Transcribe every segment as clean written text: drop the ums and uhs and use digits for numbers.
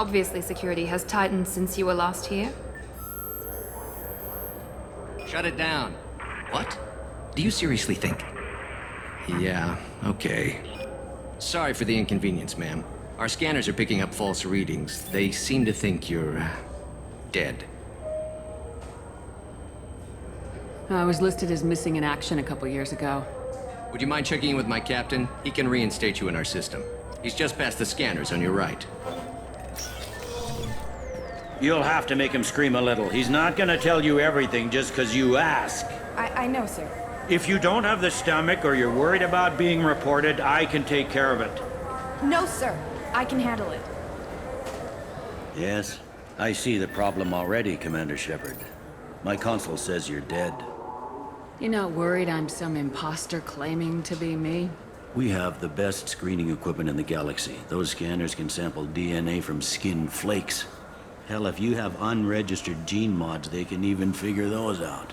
Obviously, security has tightened since you were last here. Shut it down. What? Do you seriously think? Yeah, okay. Sorry for the inconvenience, ma'am. Our scanners are picking up false readings. They seem to think you're... dead. I was listed as missing in action a couple years ago. Would you mind checking in with my captain? He can reinstate you in our system. He's just past the scanners on your right. You'll have to make him scream a little. He's not gonna tell you everything just because you ask. I know, sir. If you don't have the stomach or you're worried about being reported, I can take care of it. No, sir. I can handle it. Yes, I see the problem already, Commander Shepard. My console says you're dead. You're not worried I'm some imposter claiming to be me? We have the best screening equipment in the galaxy. Those scanners can sample DNA from skin flakes. Hell, if you have unregistered gene mods, they can even figure those out.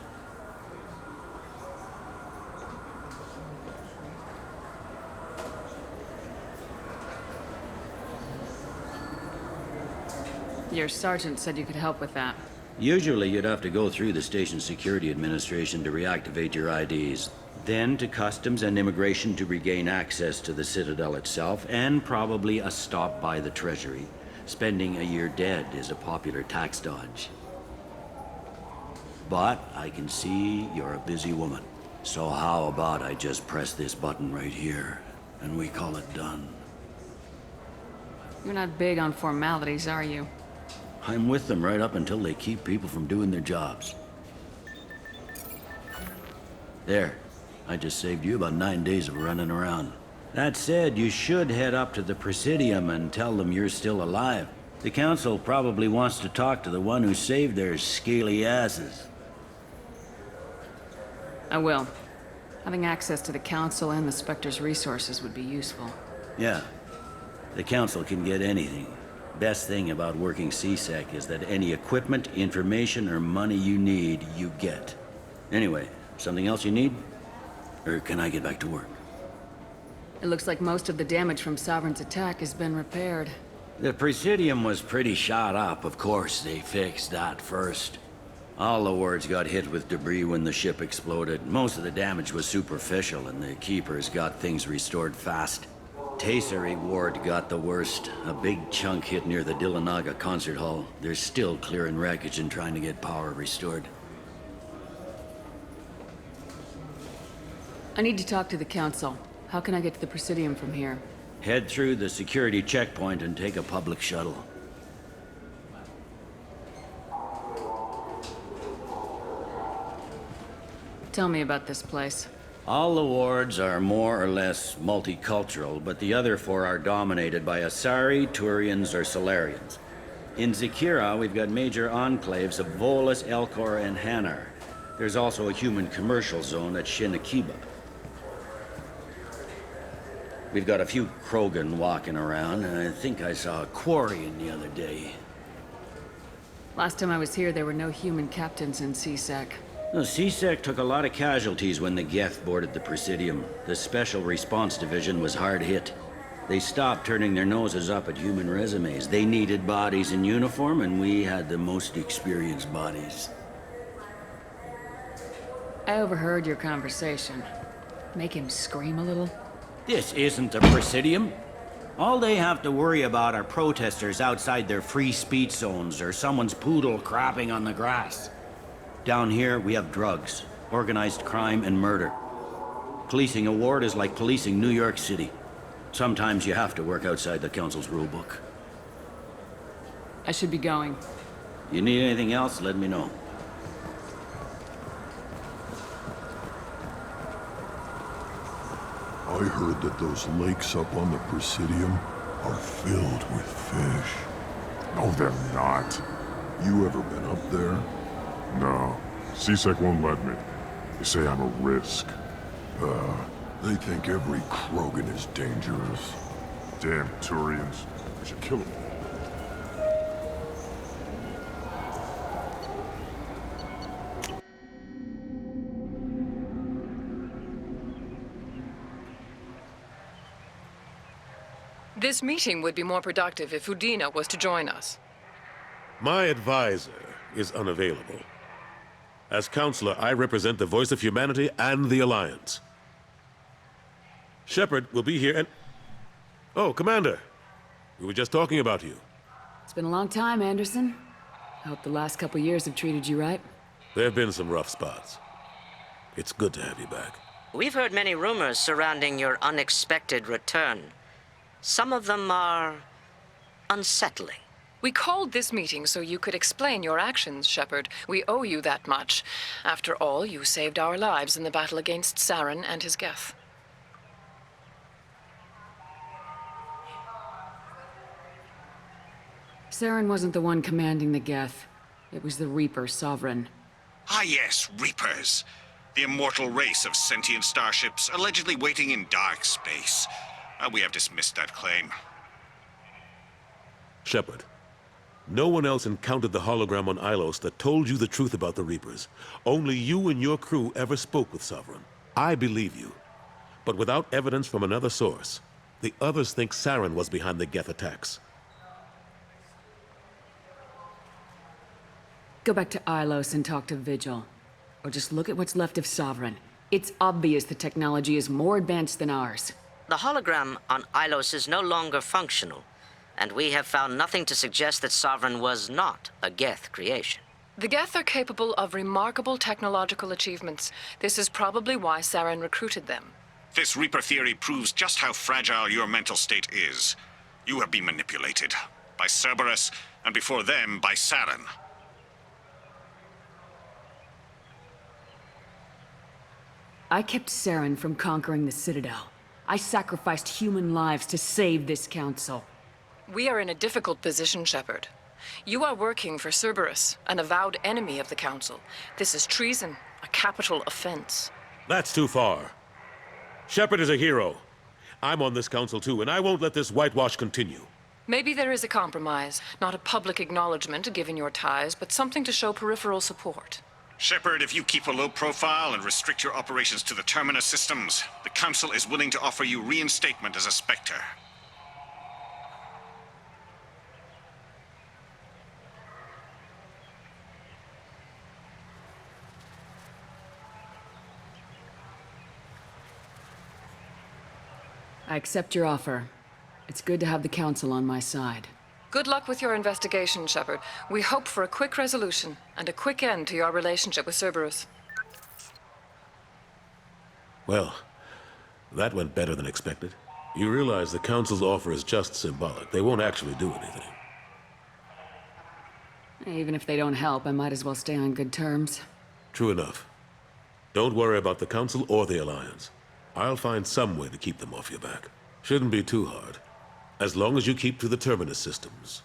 Your sergeant said you could help with that. Usually you'd have to go through the station security administration to reactivate your IDs. Then to customs and immigration to regain access to the Citadel itself, and probably a stop by the Treasury. Spending a year dead is a popular tax dodge. But I can see you're a busy woman. So how about I just press this button right here, and we call it done? You're not big on formalities, are you? I'm with them right up until they keep people from doing their jobs. There. I just saved you about 9 days of running around. That said, you should head up to the Presidium and tell them you're still alive. The Council probably wants to talk to the one who saved their scaly asses. I will. Having access to the Council and the Spectre's resources would be useful. Yeah. The Council can get anything. Best thing about working CSEC is that any equipment, information, or money you need, you get. Anyway, something else you need? Or can I get back to work? It looks like most of the damage from Sovereign's attack has been repaired. The Presidium was pretty shot up. Of course, they fixed that first. All the wards got hit with debris when the ship exploded. Most of the damage was superficial, and the Keepers got things restored fast. Tasery Ward got the worst. A big chunk hit near the Dillanaga concert hall. They're still clearing wreckage and trying to get power restored. I need to talk to the Council. How can I get to the Presidium from here? Head through the security checkpoint and take a public shuttle. Tell me about this place. All the wards are more or less multicultural, but the other four are dominated by Asari, Turians, or Solarians. In Zakira, we've got major enclaves of Volus, Elcor, and Hanar. There's also a human commercial zone at Shinakiba. We've got a few Krogan walking around, and I think I saw a Quarian the other day. Last time I was here, there were no human captains in CSEC. No, CSEC took a lot of casualties when the Geth boarded the Presidium. The Special Response Division was hard hit. They stopped turning their noses up at human resumes. They needed bodies in uniform, and we had the most experienced bodies. I overheard your conversation. Make him scream a little? This isn't a Presidium. All they have to worry about are protesters outside their free speech zones or someone's poodle crapping on the grass. Down here, we have drugs, organized crime, and murder. Policing a ward is like policing New York City. Sometimes you have to work outside the Council's rulebook. I should be going. You need anything else, let me know. I heard that those lakes up on the Presidium are filled with fish. No, they're not. You ever been up there? No. CSEC won't let me. They say I'm a risk. They think every Krogan is dangerous. Damn Turians. We should kill them all. This meeting would be more productive if Udina was to join us. My advisor is unavailable. As counselor, I represent the voice of humanity and the Alliance. Shepard will be here and... Oh, Commander. We were just talking about you. It's been a long time, Anderson. I hope the last couple years have treated you right. There have been some rough spots. It's good to have you back. We've heard many rumors surrounding your unexpected return. Some of them are unsettling. We called this meeting so you could explain your actions, Shepard. We owe you that much. After all, you saved our lives in the battle against Saren and his Geth. Saren wasn't the one commanding the Geth. It was the Reaper Sovereign. Ah yes, Reapers. The immortal race of sentient starships allegedly waiting in dark space. We have dismissed that claim. Shepard, no one else encountered the hologram on Ilos that told you the truth about the Reapers. Only you and your crew ever spoke with Sovereign. I believe you. But without evidence from another source, the others think Saren was behind the Geth attacks. Go back to Ilos and talk to Vigil. Or just look at what's left of Sovereign. It's obvious the technology is more advanced than ours. The hologram on Ilos is no longer functional, and we have found nothing to suggest that Sovereign was not a Geth creation. The Geth are capable of remarkable technological achievements. This is probably why Saren recruited them. This Reaper theory proves just how fragile your mental state is. You have been manipulated. By Cerberus, and before them, by Saren. I kept Saren from conquering the Citadel. I sacrificed human lives to save this council. We are in a difficult position, Shepard. You are working for Cerberus, an avowed enemy of the council. This is treason, a capital offense. That's too far. Shepard is a hero. I'm on this council too, and I won't let this whitewash continue. Maybe there is a compromise. Not a public acknowledgement given your ties, but something to show peripheral support. Shepard, if you keep a low profile and restrict your operations to the Terminus systems, the Council is willing to offer you reinstatement as a Spectre. I accept your offer. It's good to have the council on my side. Good luck with your investigation, Shepard. We hope for a quick resolution and a quick end to your relationship with Cerberus. Well, that went better than expected. You realize the Council's offer is just symbolic. They won't actually do anything. Even if they don't help, I might as well stay on good terms. True enough. Don't worry about the Council or the Alliance. I'll find some way to keep them off your back. Shouldn't be too hard. As long as you keep to the Terminus systems.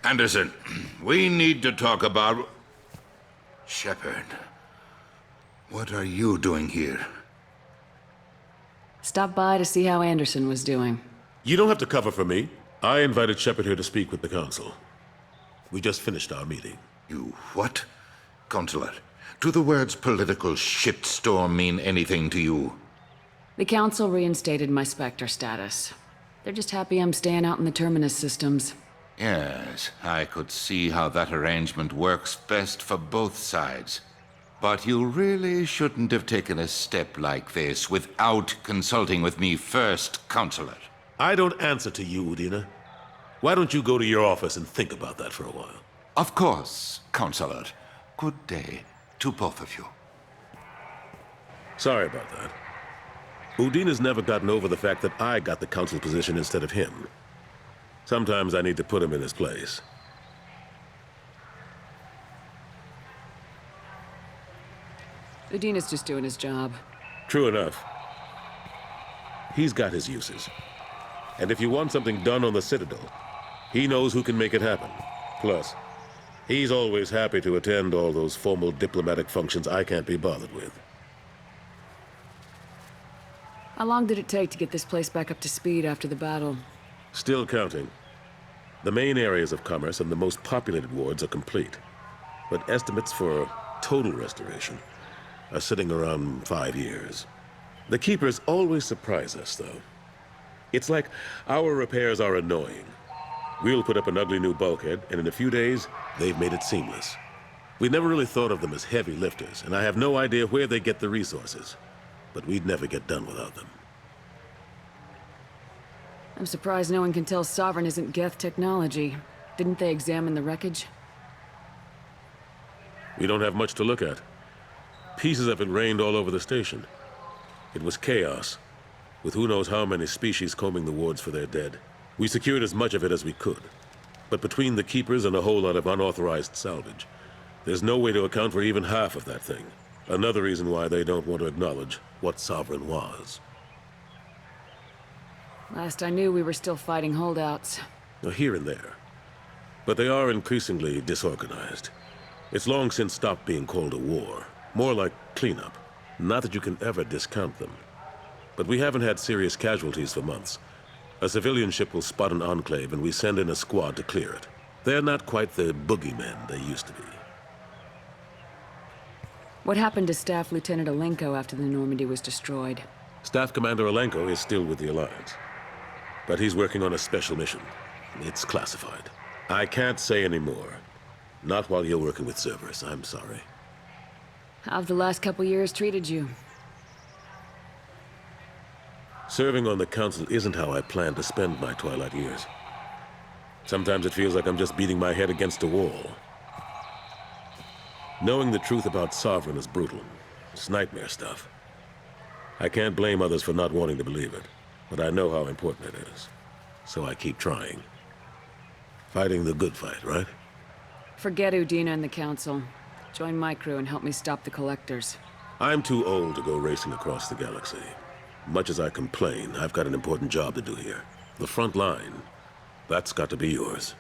Anderson, we need to talk about... Shepard. What are you doing here? Stop by to see how Anderson was doing. You don't have to cover for me. I invited Shepard here to speak with the Council. We just finished our meeting. You what? Consular, do the words political shitstorm mean anything to you? The Council reinstated my Spectre status. They're just happy I'm staying out in the Terminus systems. Yes, I could see how that arrangement works best for both sides. But you really shouldn't have taken a step like this without consulting with me first, Counselor. I don't answer to you, Udina. Why don't you go to your office and think about that for a while? Of course, Counselor. Good day to both of you. Sorry about that. Udina's never gotten over the fact that I got the Council position instead of him. Sometimes I need to put him in his place. Udina's just doing his job. True enough. He's got his uses. And if you want something done on the Citadel, he knows who can make it happen. Plus, he's always happy to attend all those formal diplomatic functions I can't be bothered with. How long did it take to get this place back up to speed after the battle? Still counting. The main areas of commerce and the most populated wards are complete. But estimates for total restoration are sitting around 5 years. The Keepers always surprise us, though. It's like our repairs are annoying. We'll put up an ugly new bulkhead, and in a few days, they've made it seamless. We never really thought of them as heavy lifters, and I have no idea where they get the resources. But we'd never get done without them. I'm surprised no one can tell Sovereign isn't Geth technology. Didn't they examine the wreckage? We don't have much to look at. Pieces of it rained all over the station. It was chaos, with who knows how many species combing the wards for their dead. We secured as much of it as we could. But between the Keepers and a whole lot of unauthorized salvage, there's no way to account for even half of that thing. Another reason why they don't want to acknowledge what Sovereign was. Last I knew, we were still fighting holdouts. Here and there. But they are increasingly disorganized. It's long since stopped being called a war. More like cleanup. Not that you can ever discount them. But we haven't had serious casualties for months. A civilian ship will spot an enclave and we send in a squad to clear it. They're not quite the boogeymen they used to be. What happened to Staff Lieutenant Alenko after the Normandy was destroyed? Staff Commander Alenko is still with the Alliance. But he's working on a special mission. It's classified. I can't say any more. Not while you're working with Cerberus, I'm sorry. How have the last couple years treated you? Serving on the Council isn't how I planned to spend my twilight years. Sometimes it feels like I'm just beating my head against a wall. Knowing the truth about Sovereign is brutal. It's nightmare stuff. I can't blame others for not wanting to believe it, but I know how important it is. So I keep trying. Fighting the good fight, right? Forget Udina and the Council. Join my crew and help me stop the Collectors. I'm too old to go racing across the galaxy. Much as I complain, I've got an important job to do here. The front line. That's got to be yours.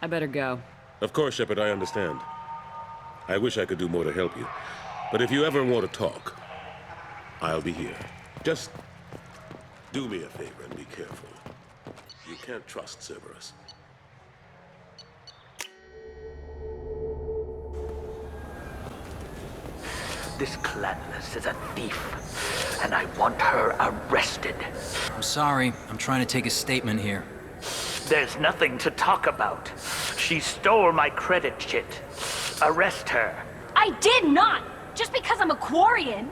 I better go. Of course, Shepard, I understand. I wish I could do more to help you. But if you ever want to talk, I'll be here. Just do me a favor and be careful. You can't trust Cerberus. This Clanless is a thief, and I want her arrested. I'm sorry. I'm trying to take a statement here. There's nothing to talk about. She stole my credit chit. Arrest her. I did not! Just because I'm a Quarian!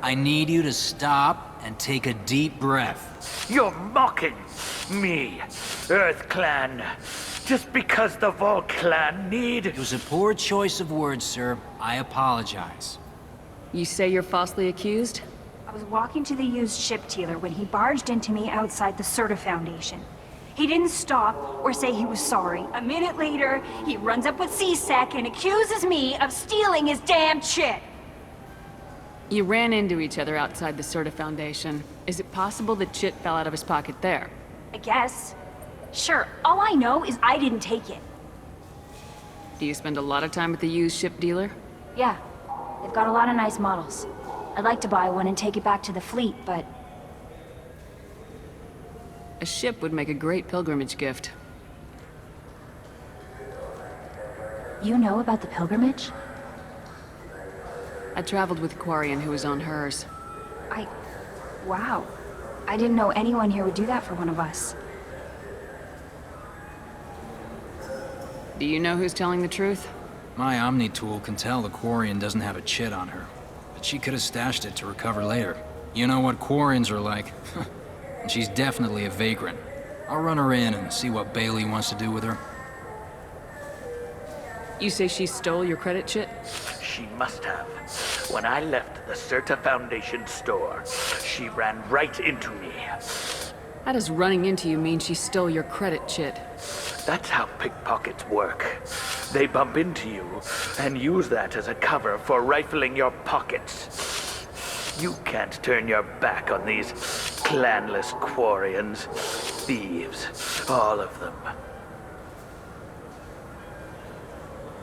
I need you to stop and take a deep breath. You're mocking me, Earth Clan. Just because the Vol Clan need... It was a poor choice of words, sir. I apologize. You say you're falsely accused? I was walking to the used ship dealer when he barged into me outside the Serta Foundation. He didn't stop or say he was sorry. A minute later, he runs up with C-Sec and accuses me of stealing his damn chit. You ran into each other outside the Serta Foundation. Is it possible the chit fell out of his pocket there? I guess. Sure, all I know is I didn't take it. Do you spend a lot of time at the used ship dealer? Yeah, they've got a lot of nice models. I'd like to buy one and take it back to the fleet, but... A ship would make a great pilgrimage gift. You know about the pilgrimage? I traveled with a Quarian who was on hers. Wow. I didn't know anyone here would do that for one of us. Do you know who's telling the truth? My Omni tool can tell the Quarian doesn't have a chit on her, but she could have stashed it to recover later. You know what Quarians are like. And she's definitely a vagrant. I'll run her in and see what Bailey wants to do with her. You say she stole your credit chit? She must have. When I left the Serta Foundation store, she ran right into me. How does running into you mean she stole your credit chit? That's how pickpockets work. They bump into you and use that as a cover for rifling your pockets. You can't turn your back on these clanless Quarians. Thieves, all of them.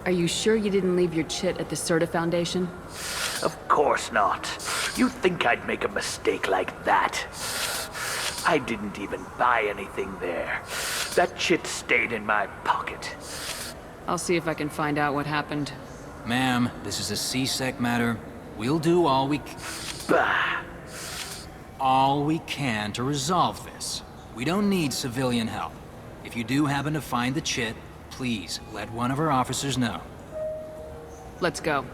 Are you sure you didn't leave your chit at the Serta Foundation? Of course not. You think I'd make a mistake like that? I didn't even buy anything there. That chit stayed in my pocket. I'll see if I can find out what happened. Ma'am, this is a C-Sec matter. We'll do all we Bah! all we can to resolve this. We don't need civilian help. If you do happen to find the chit, please let one of our officers know. Let's go.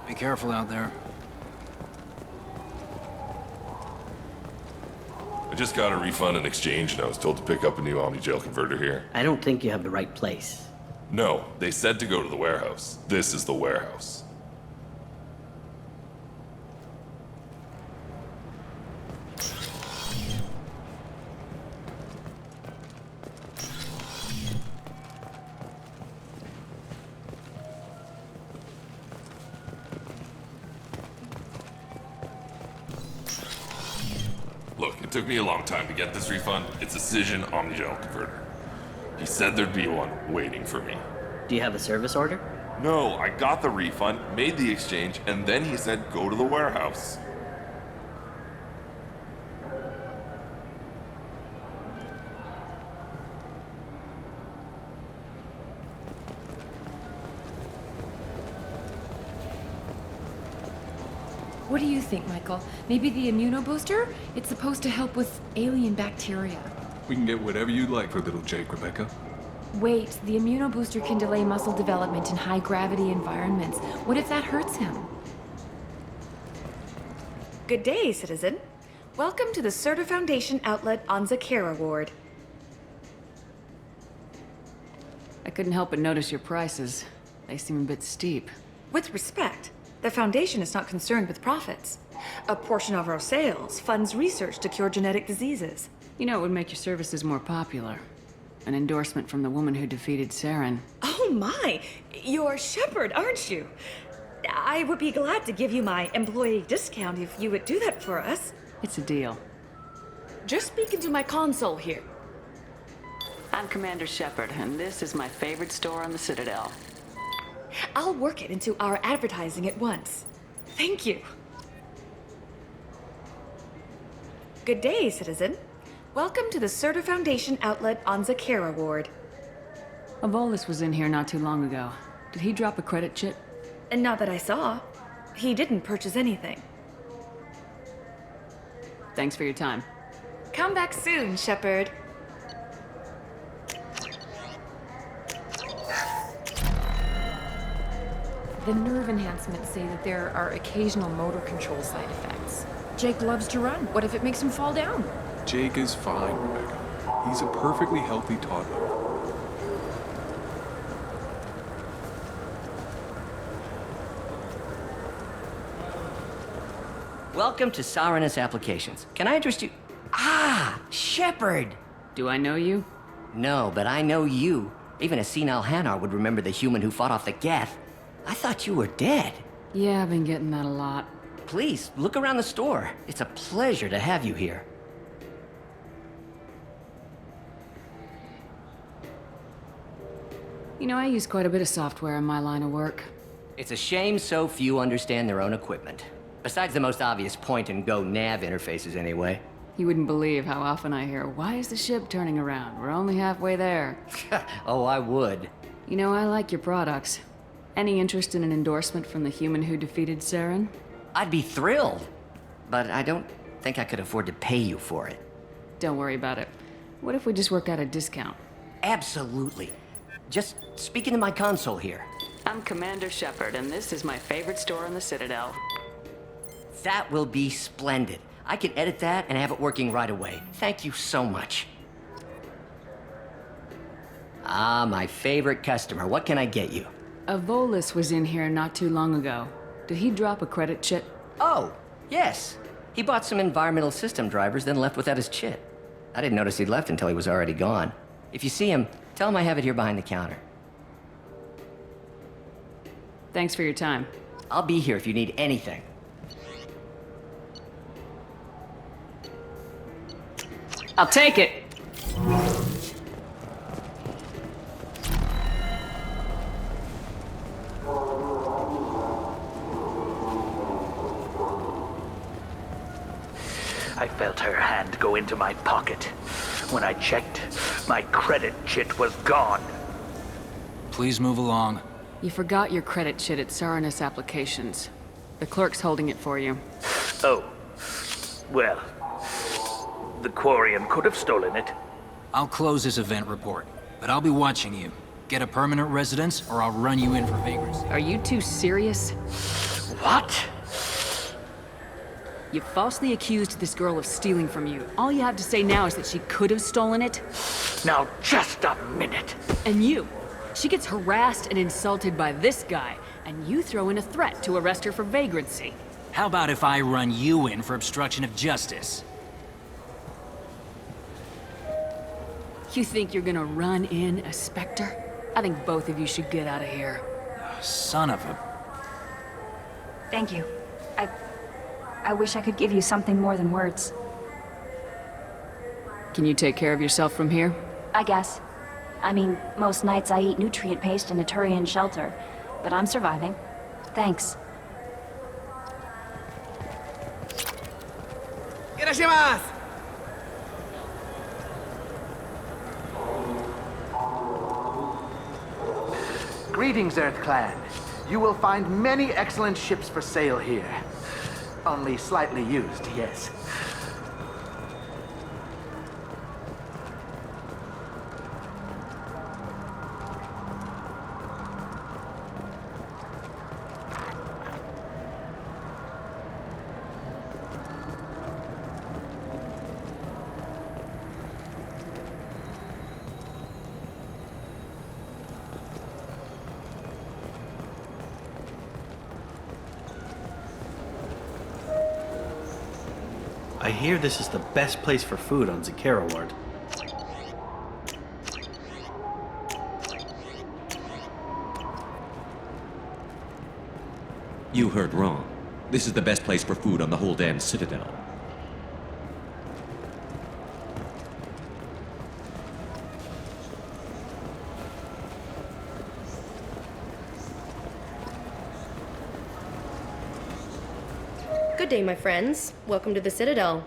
Be careful out there. I just got a refund and exchange, and I was told to pick up a new Omni-Gel converter here. I don't think you have the right place. No, they said to go to the warehouse. This is the warehouse. Look, it took me a long time to get this refund. It's a Cision Omni-Gel converter. He said there'd be one waiting for me. Do you have a service order? No, I got the refund, made the exchange, and then he said go to the warehouse. What do you think, Michael? Maybe the immunobooster? It's supposed to help with alien bacteria. We can get whatever you'd like for little Jake, Rebecca. Wait, the immunobooster can delay muscle development in high-gravity environments. What if that hurts him? Good day, citizen. Welcome to the Serta Foundation outlet on Zakera Ward. I couldn't help but notice your prices. They seem a bit steep. With respect, the Foundation is not concerned with profits. A portion of our sales funds research to cure genetic diseases. You know, it would make your services more popular. An endorsement from the woman who defeated Saren. Oh my! You're Shepard, aren't you? I would be glad to give you my employee discount if you would do that for us. It's a deal. Just speak into my console here. I'm Commander Shepard, and this is my favorite store on the Citadel. I'll work it into our advertising at once. Thank you. Good day, citizen. Welcome to the Serta Foundation outlet on Zakera Ward. Avolis was in here not too long ago. Did he drop a credit chit? And not that I saw. He didn't purchase anything. Thanks for your time. Come back soon, Shepard. The nerve enhancements say that there are occasional motor control side effects. Jake loves to run. What if it makes him fall down? Jake is fine, Rebecca. He's a perfectly healthy toddler. Welcome to Sarenus Applications. Can I interest you? Ah, Shepard! Do I know you? No, but I know you. Even a senile Hanar would remember the human who fought off the Geth. I thought you were dead. Yeah, I've been getting that a lot. Please, look around the store. It's a pleasure to have you here. You know, I use quite a bit of software in my line of work. It's a shame so few understand their own equipment. Besides the most obvious point-and-go nav interfaces, anyway. You wouldn't believe how often I hear, "Why is the ship turning around? We're only halfway there." Oh, I would. You know, I like your products. Any interest in an endorsement from the human who defeated Saren? I'd be thrilled. But I don't think I could afford to pay you for it. Don't worry about it. What if we just work out a discount? Absolutely. Just speak into my console here. I'm Commander Shepard, and this is my favorite store on the Citadel. That will be splendid. I can edit that and have it working right away. Thank you so much. Ah, my favorite customer. What can I get you? Avolis was in here not too long ago. Did he drop a credit chit? Oh, yes. He bought some environmental system drivers, then left without his chit. I didn't notice he'd left until he was already gone. If you see him, tell him I have it here behind the counter. Thanks for your time. I'll be here if you need anything. I'll take it. I felt her hand go into my pocket. When I checked, my credit chit was gone. Please move along. You forgot your credit chit at Sarenus Applications. The clerk's holding it for you. Oh. Well, the Quarian could have stolen it. I'll close this event report, but I'll be watching you. Get a permanent residence, or I'll run you in for vagrancy. Are you two serious? What? You falsely accused this girl of stealing from you. All you have to say now is that she could have stolen it? Now, just a minute. And you? She gets harassed and insulted by this guy, and you throw in a threat to arrest her for vagrancy. How about if I run you in for obstruction of justice? You think you're gonna run in a Spectre? I think both of you should get out of here. Son of a... Thank you. I wish I could give you something more than words. Can you take care of yourself from here? I guess. I mean, most nights I eat nutrient paste in a Turian shelter, but I'm surviving. Thanks. Irashimasu! Greetings, Earth Clan. You will find many excellent ships for sale here. Only slightly used, yes. I hear this is the best place for food on Zakera Ward. You heard wrong. This is the best place for food on the whole damn Citadel. Good day, my friends. Welcome to the Citadel.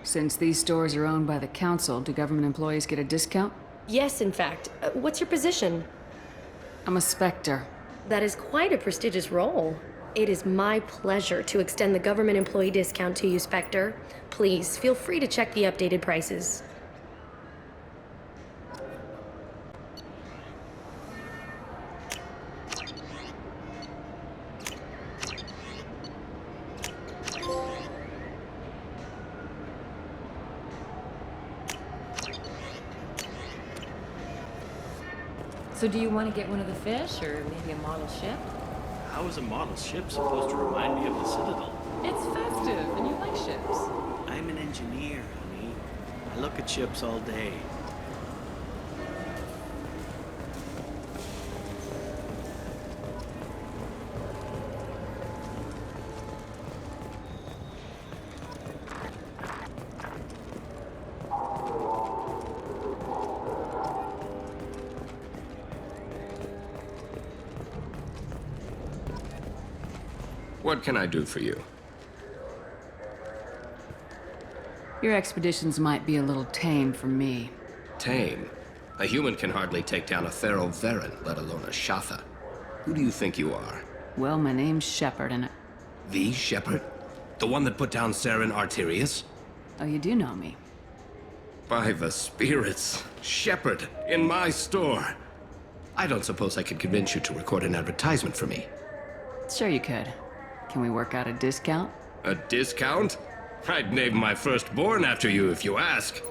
Since these stores are owned by the Council, do government employees get a discount? Yes, in fact. What's your position? I'm a Spectre. That is quite a prestigious role. It is my pleasure to extend the government employee discount to you, Spectre. Please, feel free to check the updated prices. So do you want to get one of the fish, or maybe a model ship? How is a model ship supposed to remind me of the Citadel? It's festive, and you like ships. I'm an engineer, honey. I look at ships all day. What can I do for you? Your expeditions might be a little tame for me. Tame? A human can hardly take down a Thero Varen, let alone a Shatha. Who do you think you are? Well, my name's Shepard, and The Shepard? The one that put down Saren Arterius? oh, you do know me. By the spirits. Shepard, in my store. I don't suppose I could convince you to record an advertisement for me. Sure you could. Can we work out a discount? A discount? I'd name my firstborn after you if you ask.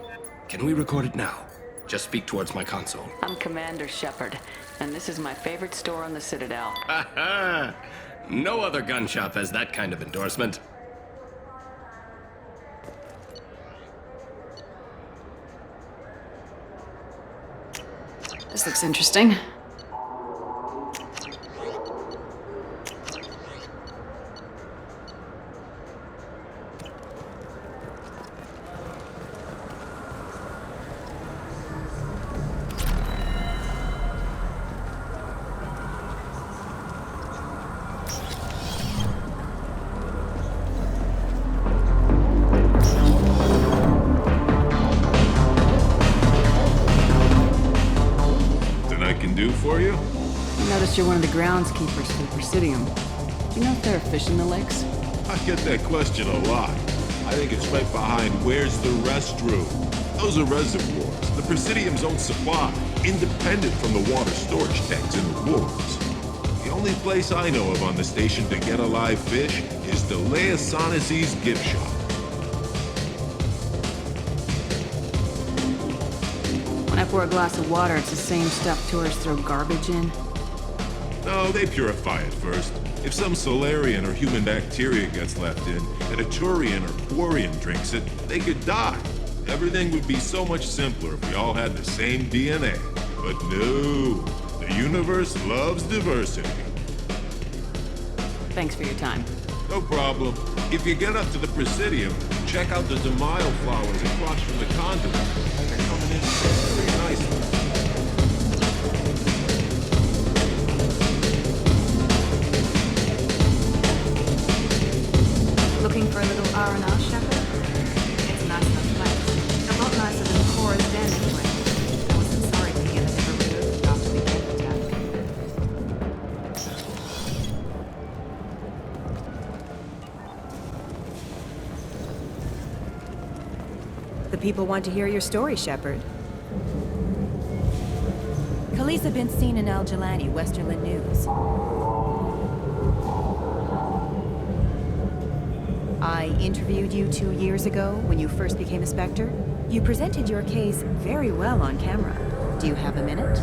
Can we record it now? Just speak towards my console. I'm Commander Shepard, and this is my favorite store on the Citadel. Ha ha! No other gun shop has that kind of endorsement. This looks interesting. For you? Noticed you're one of the groundskeepers for the Presidium. Do you know if there are fish in the lakes? I get that question a lot. I think it's right behind Where's the Restroom? Those are reservoirs, the Presidium's own supply, independent from the water storage tanks in the woods. The only place I know of on the station to get a live fish is Delea Sonesi's gift shop. When I pour a glass of water, it's the same stuff tourists throw garbage in. No, they purify it first. If some Solarian or human bacteria gets left in, and a Turian or Quarian drinks it, they could die. Everything would be so much simpler if we all had the same DNA. But no, the universe loves diversity. Thanks for your time. No problem. If you get up to the Presidium, check out the Demaio flowers across from the conduit. They're coming in very nicely. Looking for a little R&R, Shepard? It's a nice enough place. A lot nicer than Cora's den, anyway. I wasn't sorry to hear they never removed it after the Geth attack. The people want to hear your story, Shepard. Khaleesa been seen in Al Jelani, Westerland News. I interviewed you 2 years ago when you first became a Spectre. You presented your case very well on camera. Do you have a minute?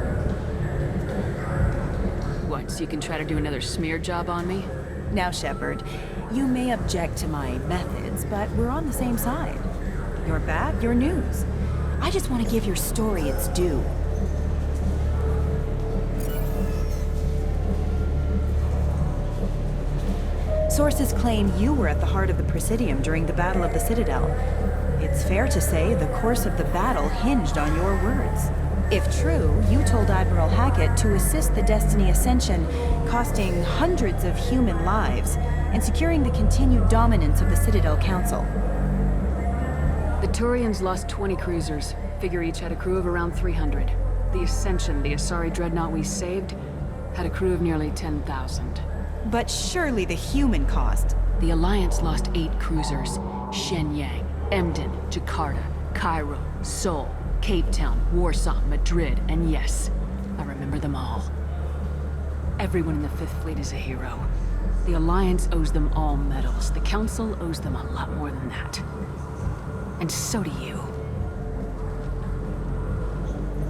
What, so you can try to do another smear job on me? Now, Shepard, you may object to my methods, but we're on the same side. You're bad, you're news. I just want to give your story its due. Sources claim you were at the heart of the Presidium during the Battle of the Citadel. It's fair to say the course of the battle hinged on your words. If true, you told Admiral Hackett to assist the Destiny Ascension, costing hundreds of human lives, and securing the continued dominance of the Citadel Council. The Turians lost 20 cruisers. Figure each had a crew of around 300. The Ascension, the Asari dreadnought we saved, had a crew of nearly 10,000. But surely the human cost. The Alliance lost 8 cruisers. Shenyang, Emden, Jakarta, Cairo, Seoul, Cape Town, Warsaw, Madrid, and yes, I remember them all. Everyone in the Fifth Fleet is a hero. The Alliance owes them all medals. The Council owes them a lot more than that. And so do you.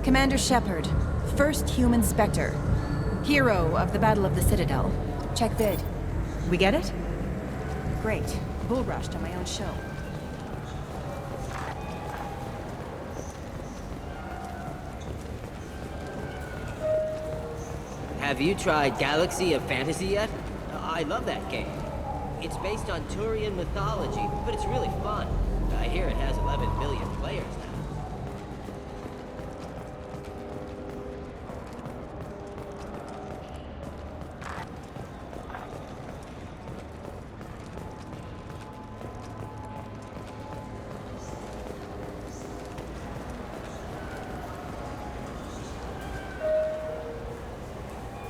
Commander Shepard, first human Spectre. Hero of the Battle of the Citadel. Check bid. We get it? Great. Bull rushed on my own show. Have you tried Galaxy of Fantasy yet? I love that game. It's based on Turian mythology, but it's really fun. I hear it has 11 million players now.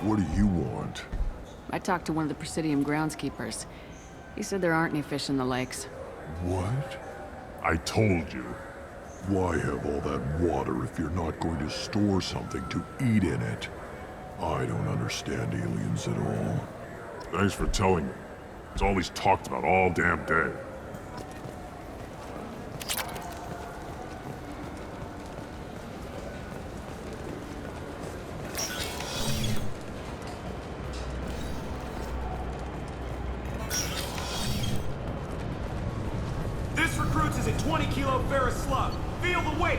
What do you want? I talked to one of the Presidium groundskeepers. He said there aren't any fish in the lakes. What? I told you. Why have all that water if you're not going to store something to eat in it? I don't understand aliens at all. Thanks for telling me. It's all he's talked about all damn day. This recruits is a 20-kilo ferrous slug. Feel the weight!